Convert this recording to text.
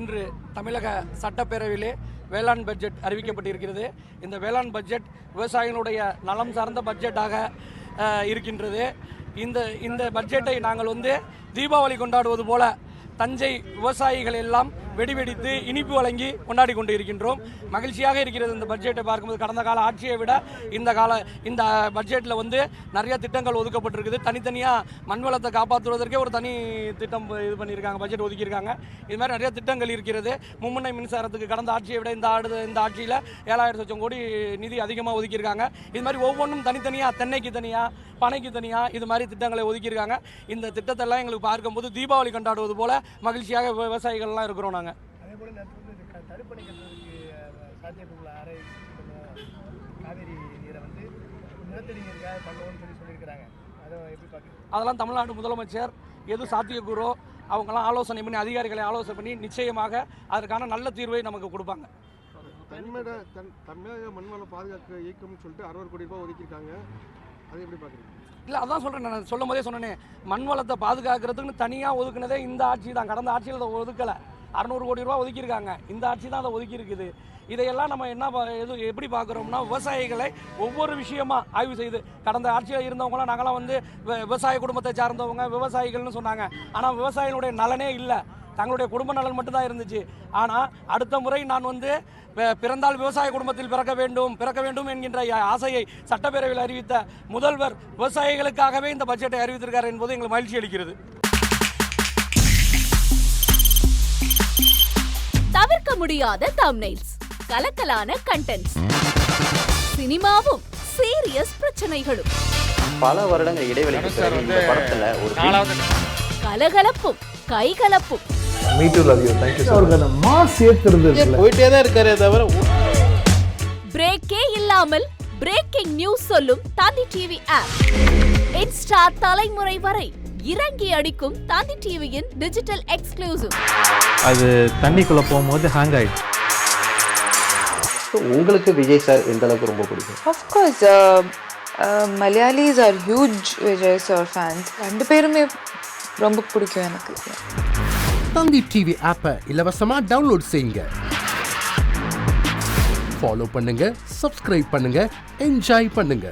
இன்று தமிழக சட்டப்பேரவையிலே வேளாண் பட்ஜெட் அறிவிக்கப்பட்டிருக்கிறது. இந்த வேளாண் பட்ஜெட் விவசாயிகளுடைய நலம் சார்ந்த பட்ஜெட்டாக இருக்கின்றது. இந்த பட்ஜெட்டை நாங்கள் தீபாவளி கொண்டாடுவது போல தஞ்சை விவசாயிகள் எல்லாம் வெடிவெடித்து இனிப்பு வழங்கி கொண்டாடி கொண்டு இருக்கின்றோம். மகிழ்ச்சியாக இருக்கிறது இந்த பட்ஜெட்டை பார்க்கும்போது. கடந்த கால ஆட்சியை விட இந்த பட்ஜெட்டில் நிறைய திட்டங்கள் ஒதுக்கப்பட்டிருக்குது. தனித்தனியாக மண் வளத்தை காப்பாற்றுவதற்கே ஒரு தனி திட்டம் இது பண்ணியிருக்காங்க, பட்ஜெட் ஒதுக்கியிருக்காங்க. இது மாதிரி நிறைய திட்டங்கள் இருக்கிறது. மும்முனை மின்சாரத்துக்கு கடந்த ஆட்சியை விட இந்த ஆட்சியில் 7,000 லட்சம் கோடி நிதி அதிகமாக ஒதுக்கியிருக்காங்க. இது மாதிரி ஒவ்வொன்றும் தனித்தனியாக, தென்னைக்கு தனியாக, பனைக்கு தனியாக இது மாதிரி திட்டங்களை ஒதுக்கியிருக்காங்க. இந்த திட்டத்தெல்லாம் எங்களுக்கு பார்க்கும்போது தீபாவளி கொண்டாடுவது போல மகிழ்ச்சியாக விவசாயிகள்லாம் இருக்கிறோம். நாங்கள் அதெல்லாம் தமிழ்நாடு முதலமைச்சர் எது சாத்தியக்கூறோ அவங்கெல்லாம் ஆலோசனை பண்ணி, அதிகாரிகளை ஆலோசனை பண்ணி நிச்சயமாக அதற்கான நல்ல தீர்வை நமக்கு கொடுப்பாங்க. தமிழக மண்வள பாதுகாப்பு இயக்கம்னு சொல்லிட்டு 60 கோடி ரூபாய் ஒதுக்கியிருக்காங்க. அதை எப்படி பார்க்குறீங்க? இல்லை, அதான் சொல்கிறேன். நான் சொல்லும் போதே சொன்னேனே, மண் வளத்தை பாதுகாக்கிறதுக்குன்னு தனியாக ஒதுக்குனதே இந்த ஆட்சி தான். கடந்த ஆட்சியில் அதை ஒதுக்கலை. 600 கோடி ரூபா ஒதுக்கியிருக்காங்க. இந்த ஆட்சி தான் அதை ஒதுக்கி இருக்குது. இதையெல்லாம் நம்ம எப்படி பார்க்குறோம்னா, விவசாயிகளை ஒவ்வொரு விஷயமா ஆய்வு செய்து, கடந்த ஆட்சியில் இருந்தவங்களாம் நாங்களாம் விவசாய குடும்பத்தை சார்ந்தவங்க விவசாயிகள்னு சொன்னாங்க. ஆனால் விவசாயிகளுடைய நலனே இல்லை, தங்களுடைய குடும்ப நலன் மட்டும்தான் இருந்துச்சு. ஆனால் அடுத்த முறை நான் பிறந்தால் விவசாய குடும்பத்தில் பிறக்க வேண்டும் என்கின்ற ஆசையை சட்டப்பேரவையில் அறிவித்த முதல்வர் விவசாயிகளுக்காகவே இந்த பட்ஜெட்டை அறிவித்திருக்கார் என்பது எங்களுக்கு மகிழ்ச்சி அளிக்கிறது. தவிர்க்க முடியாத தம்ப்நெயில்ஸ், கலக்கலான கண்டென்ட்ஸ், சினிமாவும் சீரியஸ் பிரச்சனைகளும், பல வருடங்கள் இடைவெளிக்கு பிறகு இந்த படத்துல ஒரு கலகலப்பும் கைகலப்பும், போயிட்டே தான் இருக்காரே தவிர பிரேக்கே இல்லாமல் பிரேக்கிங் நியூஸ் சொல்லும் தந்தி டிவி ஆப். இன்ஸ்டா தலைமுறை வரை இறங்கி அடிக்கும் தந்தி டிவியின் டிஜிட்டல் எக்ஸ்க்ளூசிவ். அது தண்ணிக்குள்ள போகும்போது ஹேங் ஆயிடுச்சு. உங்களுக்கு விஜய் சார் எந்த அளவுக்கு ரொம்ப பிடிக்கும்? Of course, Malayalis are huge Vijay sir fans. ரெண்டு பேருமே ரொம்ப பிடிக்கும் எனக்கு. தந்தி டிவி ஆப்பை இலவசமா டவுன்லோட் செய்யுங்க. ஃபாலோ பண்ணுங்க, சப்ஸ்கிரைப் பண்ணுங்க, என்ஜாய் பண்ணுங்க.